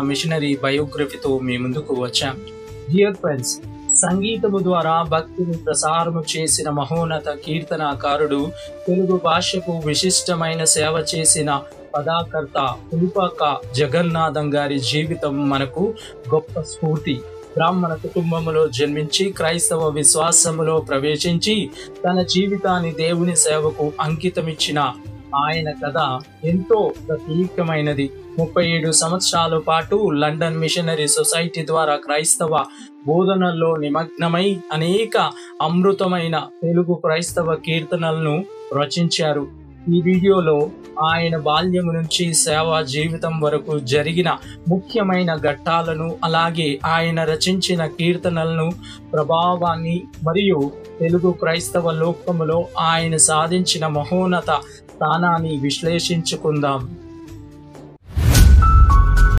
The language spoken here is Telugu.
మిషనరీ బయోగ్రఫీతో మీ ముందుకు వచ్చాం. డియర్ ఫ్రెండ్స్, సంగీతము ద్వారా భక్తిని ప్రసారము చేసిన మహోన్నత కీర్తనాకారుడు, తెలుగు భాషకు విశిష్టమైన సేవ చేసిన పదాకర్త పులిపాక జగన్నాథం గారి జీవితం మనకు గొప్ప స్ఫూర్తి. బ్రాహ్మణ కుటుంబములో జన్మించి క్రైస్తవ విశ్వాసములో ప్రవేశించి తన జీవితాన్ని దేవుని సేవకు అంకితమిచ్చిన ఆయన కథ ఎంతో ప్రత్యేకమైనది. 37 సంవత్సరాల పాటు లండన్ మిషనరీ సొసైటీ ద్వారా క్రైస్తవ బోధనల్లో నిమగ్నమై అనేక అమృతమైన తెలుగు క్రైస్తవ కీర్తనలను రచించారు. ఈ వీడియోలో ఆయన బాల్యం నుంచి సేవా జీవితం వరకు జరిగిన ముఖ్యమైన ఘట్టాలను, అలాగే ఆయన రచించిన కీర్తనలను, ప్రభావాన్ని మరియు తెలుగు క్రైస్తవ లోకములో ఆయన సాధించిన మహోన్నత స్థానాన్ని విశ్లేషించుకుందాం.